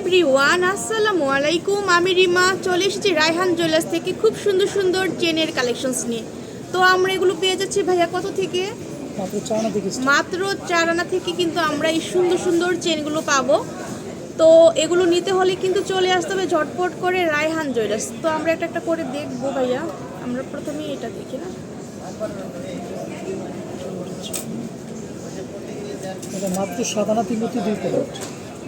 Everyone, আসসালামু আলাইকুম। আমি রিমা চলে এসেছি রায়হান জুয়েলার্স থেকে খুব সুন্দর সুন্দর চেনের কালেকশনস নিয়ে। তো আমরা এগুলো পেয়ে যাচ্ছি ভাইয়া কত থেকে? মাত্র 4 আনা থেকে কিন্তু আমরা এই সুন্দর সুন্দর চেনগুলো পাবো। তো এগুলো নিতে হলে কিন্তু চলে আসতে হবে ঝটপট করে রায়হান জুয়েলার্স। তো আমরা একটা একটা করে দেখবো ভাইয়া। আমরা প্রথমেই এটা দেখি না, মাত্র 7 আনা 3 রুটি 2 পয়েন্ট।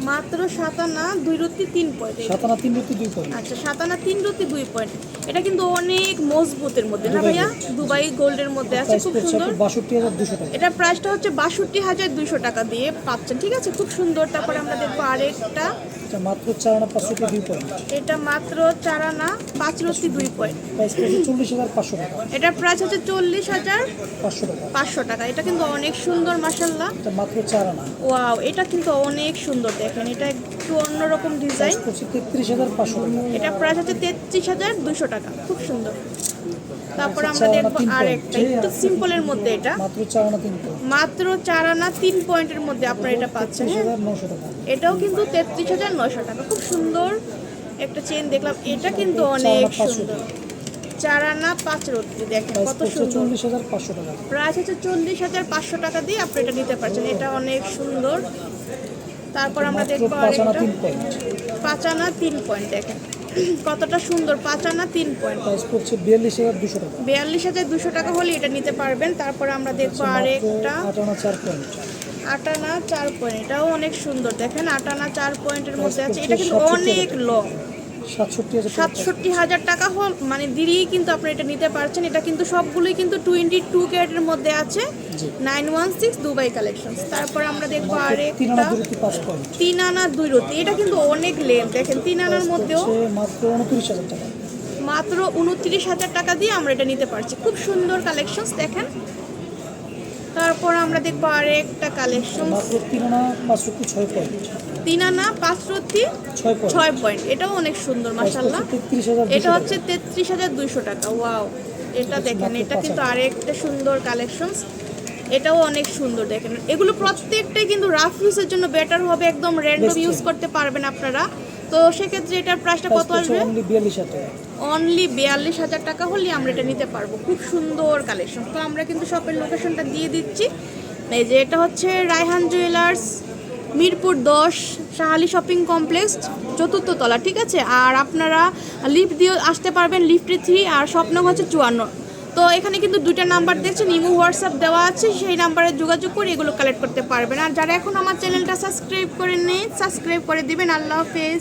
মাত্র 7 আনা 2 রুটি 3 পয়েন্ট। 7 আনা 3 রুটি 2 পয়েন্ট। আচ্ছা, 7 আনা 3 রুটি 2 পয়েন্ট। এটা কিন্তু অনেক মজবুতের মধ্যে না ভাইয়া, দুবাই গোল্ডের মধ্যে আছে, খুব সুন্দর। 62200 টাকা। এটা প্রাইসটা হচ্ছে 62200 টাকা দিয়ে পাচ্ছেন, ঠিক আছে, খুব সুন্দর। তারপরে আমরা দেখবো আরেকটা, এটা মাত্র 4 আনা 5 রুটি 2 পয়েন্ট। এটা মাত্র 4 আনা 5 রুটি 2 পয়েন্ট। প্রাইস পড়ছে 40500 টাকা। এটার প্রাইস হচ্ছে 500 টাকা। 40500 টাকা। এটা কিন্তু অনেক সুন্দর মাশাআল্লাহ। এটা মাত্র 4 আনা। ওয়াও, এটা কিন্তু অনেক সুন্দর, দেখেন এটা একটু অন্যরকম ডিজাইন। প্রাইস পড়ছে 33500 টাকা। এটা প্রাইস হচ্ছে 33200 টাকা, খুব সুন্দর। তারপর আমরা দেখবো আরেকটা একটু সিম্পলের মধ্যে, এটা মাত্র 4 আনা 3 পয়েন্ট। মাত্র 4 আনা 3 পয়েন্টের মধ্যে আপনারা এটা পাচ্ছেন। 33900 টাকা। এটাও কিন্তু 33900 টাকা, খুব সুন্দর একটা চেন দেখলাম। এটা কিন্তু অনেক সুন্দর, 4 আনা 5 রুটি, দেখেন কত সুন্দর। 44500 টাকা। প্রাইস হচ্ছে 40500 টাকা দিয়ে আপনি এটা নিতে পারছেন, এটা অনেক সুন্দর। তারপর আমরা দেখবো 5 আনা আরেকটা 3 পয়েন্ট। 5 আনা 3 পয়েন্ট, দেখেন কতটা সুন্দর, 5 আনা 3 পয়েন্ট। প্রাইস পড়ছে 42200 টাকা। 42200 টাকা হলে এটা নিতে পারবেন। তারপর আমরা দেখবো আরেকটা 8 আনা 4 পয়েন্ট। 8 আনা 4 পয়েন্ট, এটাও অনেক সুন্দর, দেখেন 8 আনা 4 পয়েন্টের মধ্যে আছে। এটা কিন্তু অনেক লং, 67000 টাকা হল মানে দিয়েই কিন্তু আপনি এটা নিতে পারছেন। এটা কিন্তু সবগুলোই কিন্তু 22 ক্যারেটের মধ্যে আছে, 916 দুবাই কালেকশনস। তারপর আমরা দেখবো আরেকটা 3 আনা 2 রুটি, এটা কিন্তু অনেক লেন, দেখেন 3 আনার মধ্যেও মাত্র 29000 টাকা। মাত্র 29000 টাকা দিয়ে আমরা এটা নিতে পারছি, খুব সুন্দর কালেকশনস, দেখেন। তারপর আমরা দেখবো আরেকটা কালেকশন, মাত্র 3 আনা 5 রুটি 6 পয়েন্ট। 3 আনা 5 রুটি 6 পয়েন্ট, এটাও অনেক সুন্দর মাশাআল্লাহ। এটা হচ্ছে 33200 টাকা। ওয়াও, এটা দেখেন, এটা কিন্তু আরেকটা সুন্দর কালেকশনস, এটাও অনেক সুন্দর, দেখেন। এগুলো প্রত্যেকটাই কিন্তু রাফ ইউজের জন্য বেটার হবে, একদম র্যান্ডম ইউজ করতে পারবেন আপনারা। তো সেক্ষেত্রে এটার প্রাইসটা কত আসবে? অনলি 42000 টাকা হলে আমরা এটা নিতে পারবো, খুব সুন্দর কালেকশন। তো আমরা কিন্তু শপের লোকেশনটা দিয়ে দিচ্ছি, এই যে এটা হচ্ছে Raihan jewellers, Mirpur 10, Shah Ali shopping complex, 4th তলা, ঠিক আছে। আর আপনারা লিফট দিয়ে আসতে পারবেন, লিফটে 3, আর শপ নং হচ্ছে 54। তো এখানে কিন্তু 2টা নাম্বার দেখছেন, ইমো হোয়াটসঅ্যাপ দেওয়া আছে, সেই নাম্বারে যোগাযোগ করে এগুলো কালেক্ট করতে পারবেন। আর যারা এখন আমার চ্যানেলটা সাবস্ক্রাইব করে নেই, সাবস্ক্রাইব করে দিবেন। আল্লাহ হাফেজ।